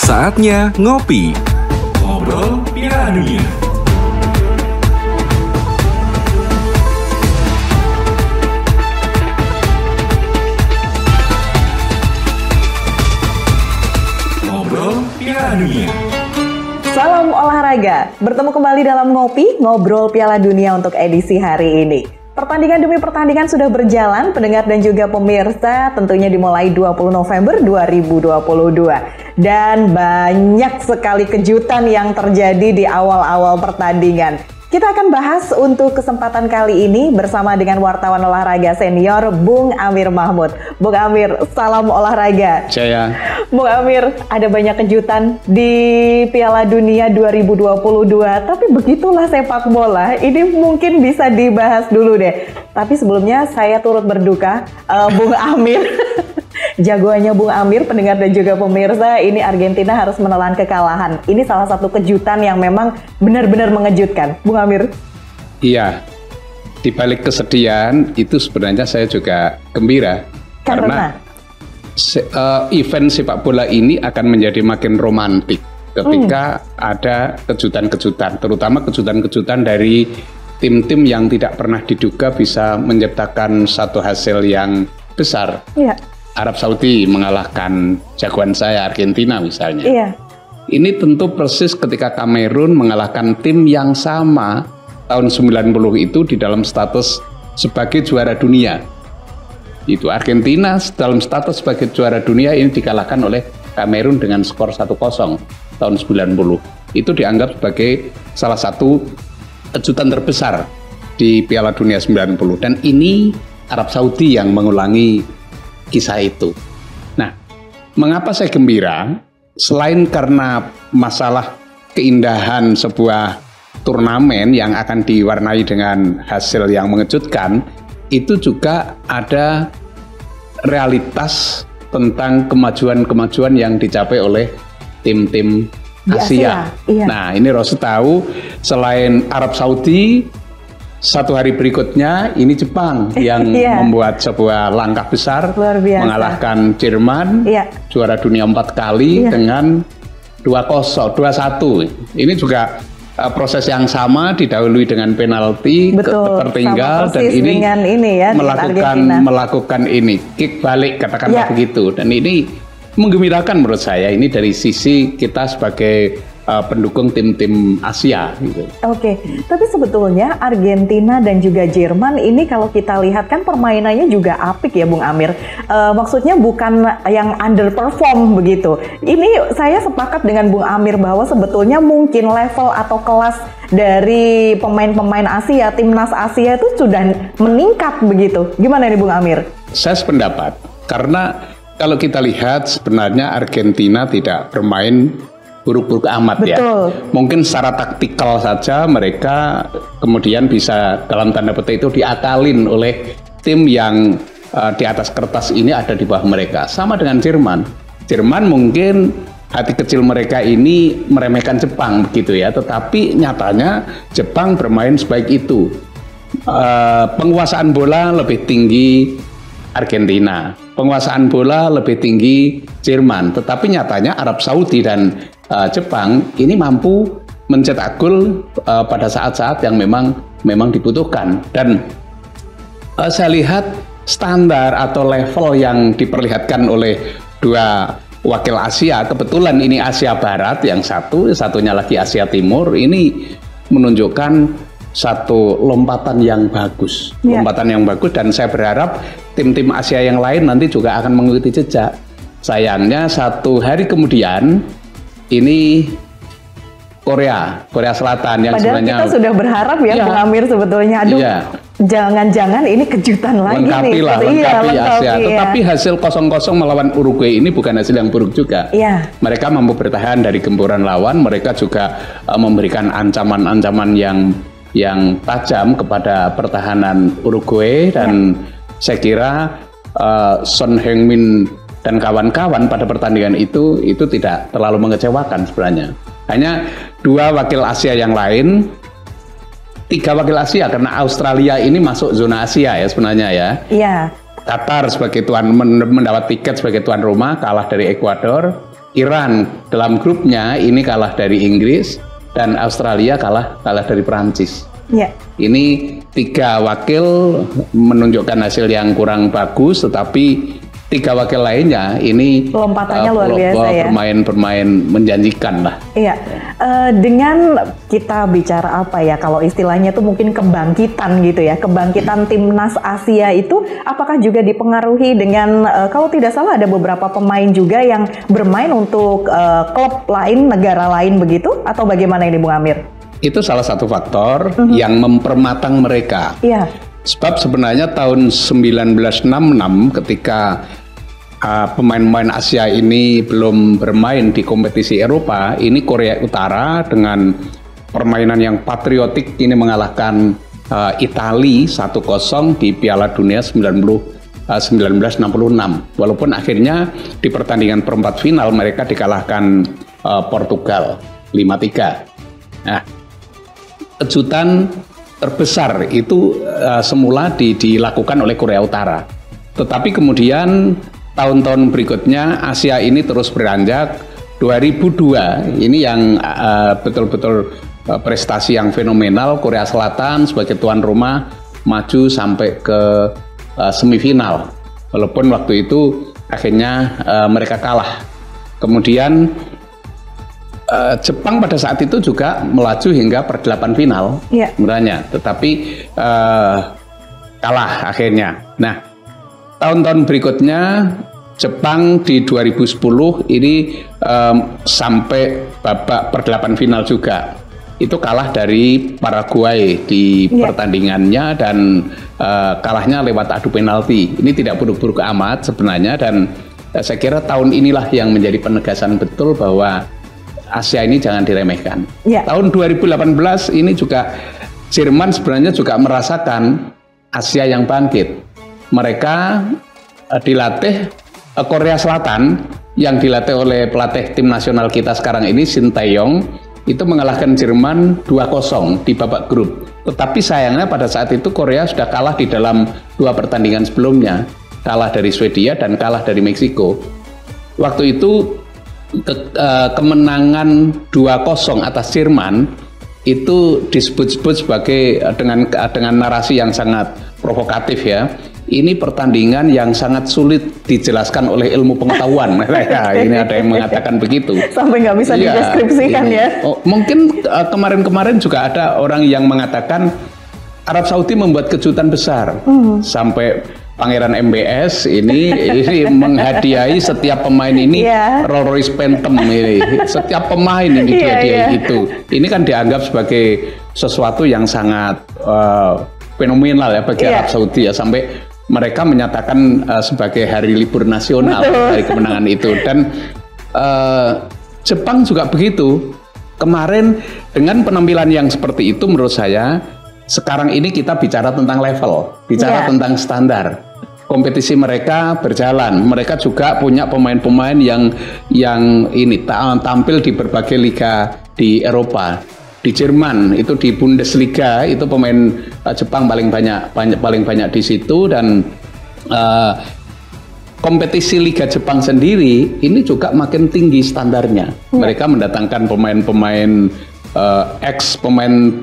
Saatnya ngopi. Ngobrol Piala Dunia. Ngobrol Piala Dunia. Salam olahraga, bertemu kembali dalam Ngopi, Ngobrol Piala Dunia untuk edisi hari ini. Pertandingan demi pertandingan sudah berjalan, pendengar dan juga pemirsa, tentunya dimulai 20 November 2022. Dan banyak sekali kejutan yang terjadi di awal-awal pertandingan. Kita akan bahas untuk kesempatan kali ini bersama dengan wartawan olahraga senior Bung Amir Mahmud. Bung Amir, salam olahraga. Jaya. Bung Amir, ada banyak kejutan di Piala Dunia 2022, tapi begitulah sepak bola. Ini mungkin bisa dibahas dulu deh. Tapi sebelumnya saya turut berduka, Bung Amir. Jagoannya Bung Amir, pendengar dan juga pemirsa, ini Argentina harus menelan kekalahan. Ini salah satu kejutan yang memang benar-benar mengejutkan. Bung Amir. Iya, di balik kesedihan itu sebenarnya saya juga gembira. Karena event sepak bola ini akan menjadi makin romantik ketika ada kejutan-kejutan, terutama kejutan-kejutan dari tim-tim yang tidak pernah diduga bisa menciptakan satu hasil yang besar. Iya. Arab Saudi mengalahkan jagoan saya Argentina misalnya. Iya. Ini tentu persis ketika Kamerun mengalahkan tim yang sama tahun 90 itu di dalam status sebagai juara dunia. Itu Argentina dalam status sebagai juara dunia ini dikalahkan oleh Kamerun dengan skor 1-0 tahun 90. Itu dianggap sebagai salah satu kejutan terbesar di Piala Dunia 90. Dan ini Arab Saudi yang mengulangi kisah itu. Nah, mengapa saya gembira? Selain karena masalah keindahan sebuah turnamen yang akan diwarnai dengan hasil yang mengejutkan, itu juga ada realitas tentang kemajuan-kemajuan yang dicapai oleh tim-tim Asia. Iya. Nah, ini Rosi tahu selain Arab Saudi, satu hari berikutnya ini Jepang yang membuat sebuah langkah besar, mengalahkan Jerman, juara dunia 4 kali dengan 2-1. Ini juga proses yang sama, didahului dengan penalti, tertinggal, dan ini, melakukan ini kick balik, katakanlah begitu. Dan ini menggembirakan menurut saya. Ini dari sisi kita sebagai pendukung tim-tim Asia gitu. Oke, tapi sebetulnya Argentina dan juga Jerman ini kalau kita lihat kan permainannya juga apik ya Bung Amir. Maksudnya bukan yang underperform begitu. Ini saya sepakat dengan Bung Amir bahwa sebetulnya mungkin level atau kelas dari pemain-pemain Asia, timnas Asia itu sudah meningkat begitu. Gimana nih Bung Amir? Saya sependapat, karena kalau kita lihat sebenarnya Argentina tidak bermain buruk-buruk amat. Betul. Ya. Mungkin secara taktikal saja mereka kemudian bisa dalam tanda petik itu diakalin oleh tim yang di atas kertas ini ada di bawah mereka. Sama dengan Jerman. Jerman mungkin hati kecil mereka ini meremehkan Jepang begitu ya, tetapi nyatanya Jepang bermain sebaik itu. Penguasaan bola lebih tinggi Argentina, penguasaan bola lebih tinggi Jerman, tetapi nyatanya Arab Saudi dan Jepang ini mampu mencetak gol pada saat-saat yang memang dibutuhkan. Dan saya lihat standar atau level yang diperlihatkan oleh dua wakil Asia, kebetulan ini Asia Barat yang satunya lagi Asia Timur, ini menunjukkan satu lompatan yang bagus, dan saya berharap tim-tim Asia yang lain nanti juga akan mengikuti jejak. Sayangnya satu hari kemudian ini Korea Selatan yang padahal sebenarnya kita sudah berharap ya Bung Amir sebetulnya. Aduh, jangan-jangan ini kejutan lagi lengkapi Asia. Tetapi hasil 0-0 melawan Uruguay ini bukan hasil yang buruk juga. Mereka mampu bertahan dari gempuran lawan. Mereka juga memberikan ancaman-ancaman yang tajam kepada pertahanan Uruguay, dan saya kira Son Heung-min dan kawan-kawan pada pertandingan itu tidak terlalu mengecewakan sebenarnya. Hanya dua wakil Asia yang lain, 3 wakil Asia, karena Australia ini masuk zona Asia ya sebenarnya ya. Qatar sebagai tuan mendapat tiket sebagai tuan rumah kalah dari Ekuador. Iran dalam grupnya ini kalah dari Inggris dan Australia kalah dari Perancis. Ya. Ini 3 wakil menunjukkan hasil yang kurang bagus, tetapi 3 wakil lainnya ini lompatannya luar biasa ya. Bermain menjanjikan lah. Iya, dengan kita bicara apa ya, kalau istilahnya itu mungkin kebangkitan gitu ya, kebangkitan timnas Asia itu apakah juga dipengaruhi dengan kalau tidak salah ada beberapa pemain juga yang bermain untuk klub lain, negara lain begitu, atau bagaimana ini Bung Amir? Itu salah satu faktor yang mempermatang mereka. Iya. Sebab sebenarnya tahun 1966 ketika pemain-pemain Asia ini belum bermain di kompetisi Eropa, ini Korea Utara dengan permainan yang patriotik ini mengalahkan Italia 1-0 di Piala Dunia 1966. Walaupun akhirnya di pertandingan perempat final mereka dikalahkan Portugal 5-3. Nah, kejutan terbesar itu semula dilakukan oleh Korea Utara. Tetapi kemudian tahun-tahun berikutnya Asia ini terus beranjak. 2002 ini yang betul-betul prestasi yang fenomenal. Korea Selatan sebagai tuan rumah maju sampai ke semifinal. Walaupun waktu itu akhirnya mereka kalah. Kemudian Jepang pada saat itu juga melaju hingga per-8 final sebenarnya, tetapi kalah akhirnya. Nah, tahun-tahun berikutnya Jepang di 2010 ini sampai babak per-8 final juga. Itu kalah dari Paraguay di pertandingannya dan kalahnya lewat adu penalti. Ini tidak buruk-buruk amat sebenarnya, dan saya kira tahun inilah yang menjadi penegasan betul bahwa Asia ini jangan diremehkan. Tahun 2018 ini juga Jerman sebenarnya juga merasakan Asia yang bangkit. Mereka dilatih Korea Selatan yang dilatih oleh pelatih tim nasional kita sekarang ini, Shin Tae-yong, itu mengalahkan Jerman 2-0 di babak grup. Tetapi sayangnya pada saat itu Korea sudah kalah di dalam 2 pertandingan sebelumnya. Kalah dari Swedia dan kalah dari Meksiko. Waktu itu kemenangan 2-0 atas Jerman itu disebut-sebut sebagai dengan narasi yang sangat provokatif ya. Ini pertandingan yang sangat sulit dijelaskan oleh ilmu pengetahuan. Ini ada yang mengatakan begitu. Sampai nggak bisa dideskripsikan ya. Mungkin kemarin-kemarin juga ada orang yang mengatakan Arab Saudi membuat kejutan besar. Sampai Pangeran MBS ini menghadiahi setiap pemain ini Rolls Royce Phantom ini. Setiap pemain ini dihadiahi itu. Ini kan dianggap sebagai sesuatu yang sangat fenomenal ya bagi Arab Saudi ya, sampai mereka menyatakan sebagai hari libur nasional dari kemenangan itu. Dan Jepang juga begitu. Kemarin dengan penampilan yang seperti itu menurut saya, sekarang ini kita bicara tentang level, bicara tentang standar. Kompetisi mereka berjalan. Mereka juga punya pemain-pemain yang ini tampil di berbagai liga di Eropa. Di Jerman itu di Bundesliga itu pemain Jepang paling banyak di situ, dan kompetisi Liga Jepang sendiri ini juga makin tinggi standarnya. Mereka mendatangkan pemain-pemain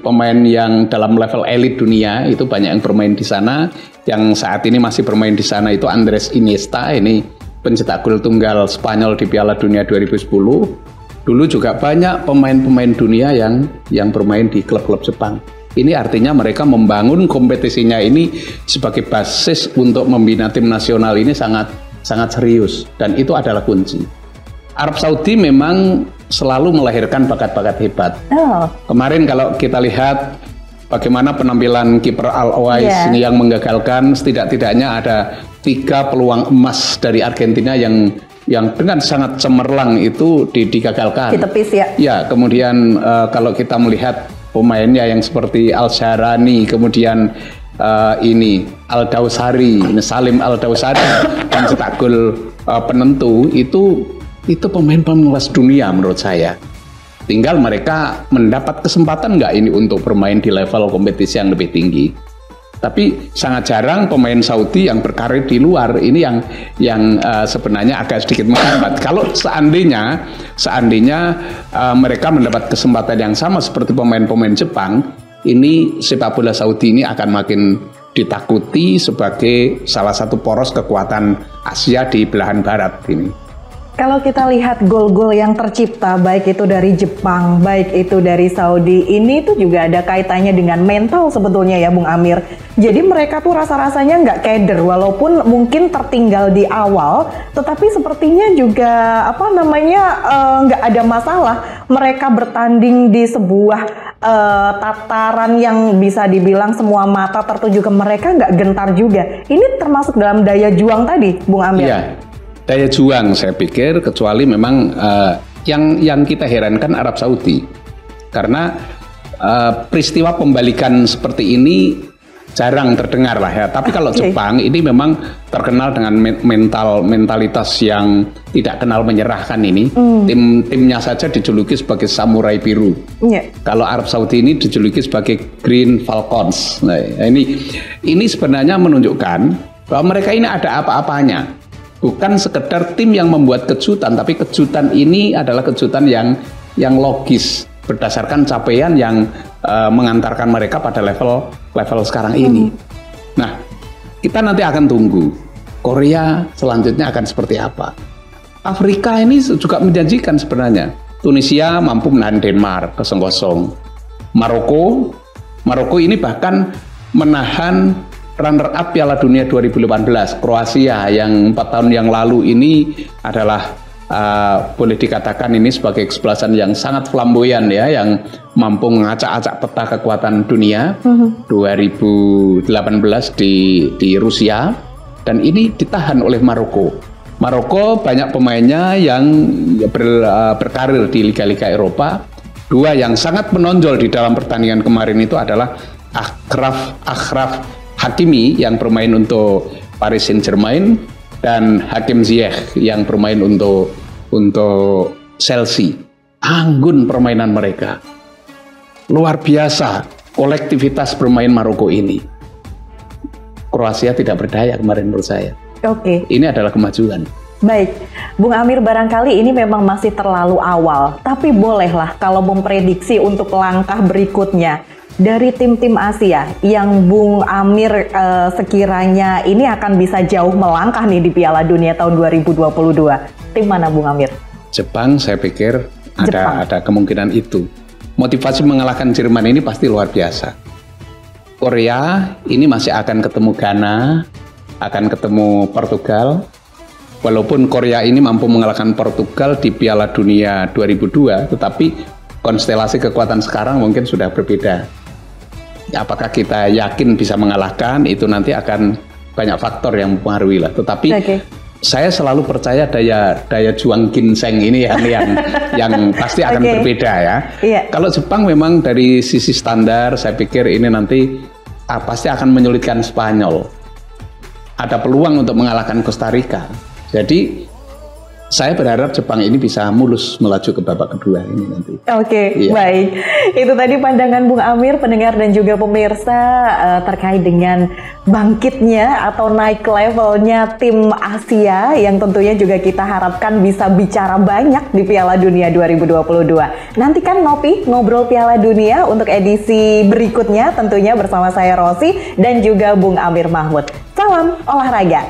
pemain yang dalam level elit dunia, itu banyak yang bermain di sana. Yang saat ini masih bermain di sana itu Andres Iniesta, ini pencetak gol tunggal Spanyol di Piala Dunia 2010. Dulu juga banyak pemain-pemain dunia yang bermain di klub-klub Jepang. Ini artinya mereka membangun kompetisinya ini sebagai basis untuk membina tim nasional ini sangat serius, dan itu adalah kunci. Arab Saudi memang selalu melahirkan bakat-bakat hebat. Kemarin kalau kita lihat bagaimana penampilan kiper Al-Owais ini yang menggagalkan, setidak-tidaknya ada 3 peluang emas dari Argentina yang dengan sangat cemerlang itu digagalkan. Ditepis ya. Ya, kemudian kalau kita melihat pemainnya yang seperti Al-Shahrani, kemudian ini Al-Dawsari, Salim Al-Dawsari dan cetak gol penentu, itu pemain-pemain kelas dunia menurut saya. Tinggal mereka mendapat kesempatan nggak ini untuk bermain di level kompetisi yang lebih tinggi. Tapi sangat jarang pemain Saudi yang berkarir di luar. Ini yang sebenarnya agak sedikit menghambat. Kalau seandainya mereka mendapat kesempatan yang sama seperti pemain-pemain Jepang, ini sepak bola Saudi ini akan makin ditakuti sebagai salah satu poros kekuatan Asia di belahan barat ini. Kalau kita lihat gol-gol yang tercipta, baik itu dari Jepang, baik itu dari Saudi, ini tuh juga ada kaitannya dengan mental sebetulnya ya Bung Amir. Jadi mereka tuh rasa-rasanya nggak keder, walaupun mungkin tertinggal di awal, tetapi sepertinya juga nggak ada masalah. Mereka bertanding di sebuah tataran yang bisa dibilang semua mata tertuju ke mereka, nggak gentar juga. Ini termasuk dalam daya juang tadi, Bung Amir. Iya. Daya juang saya pikir, kecuali memang yang kita herankan Arab Saudi, karena peristiwa pembalikan seperti ini jarang terdengar lah ya. Tapi kalau Jepang ini memang terkenal dengan mentalitas yang tidak kenal menyerahkan ini. Timnya saja dijuluki sebagai samurai biru. Kalau Arab Saudi ini dijuluki sebagai Green Falcons. Nah, ini sebenarnya menunjukkan bahwa mereka ini ada apa-apanya. Bukan sekedar tim yang membuat kejutan, tapi kejutan ini adalah kejutan yang logis berdasarkan capaian yang mengantarkan mereka pada level sekarang ini. Nah, kita nanti akan tunggu Korea selanjutnya akan seperti apa. Afrika ini juga menjanjikan sebenarnya. Tunisia mampu menahan Denmark 0-0. Maroko ini bahkan menahan runner up Piala Dunia 2018 Kroasia yang 4 tahun yang lalu ini adalah boleh dikatakan ini sebagai kesebelasan yang sangat flamboyan ya, yang mampu mengacak-acak peta kekuatan dunia 2018 di Rusia, dan ini ditahan oleh Maroko. Maroko banyak pemainnya yang berkarir di liga-liga Eropa. Dua yang sangat menonjol di dalam pertandingan kemarin itu adalah Achraf Hakimi yang bermain untuk Paris Saint-Germain dan Hakim Ziyech yang bermain untuk Chelsea. Anggun permainan mereka. Luar biasa kolektivitas bermain Maroko ini. Kroasia tidak berdaya kemarin menurut saya. Oke. Ini adalah kemajuan. Baik, Bung Amir, barangkali ini memang masih terlalu awal, tapi bolehlah kalau memprediksi untuk langkah berikutnya. Dari tim-tim Asia yang Bung Amir sekiranya ini akan bisa jauh melangkah nih di Piala Dunia tahun 2022. Tim mana Bung Amir? Jepang saya pikir ada kemungkinan itu. Motivasi mengalahkan Jerman ini pasti luar biasa. Korea ini masih akan ketemu Ghana, akan ketemu Portugal. Walaupun Korea ini mampu mengalahkan Portugal di Piala Dunia 2002, tetapi konstelasi kekuatan sekarang mungkin sudah berbeda. Apakah kita yakin bisa mengalahkan, itu nanti akan banyak faktor yang mempengaruhi lah. Tetapi saya selalu percaya daya juang ginseng ini yang pasti akan berbeda ya. Kalau Jepang memang dari sisi standar saya pikir ini nanti pasti akan menyulitkan Spanyol. Ada peluang untuk mengalahkan Costa Rica. Jadi saya berharap Jepang ini bisa mulus melaju ke babak kedua ini nanti. Baik. Itu tadi pandangan Bung Amir, pendengar dan juga pemirsa terkait dengan bangkitnya atau naik levelnya tim Asia yang tentunya juga kita harapkan bisa bicara banyak di Piala Dunia 2022. Nantikan ngobrol Piala Dunia untuk edisi berikutnya tentunya bersama saya Rosi dan juga Bung Amir Mahmud. Salam olahraga.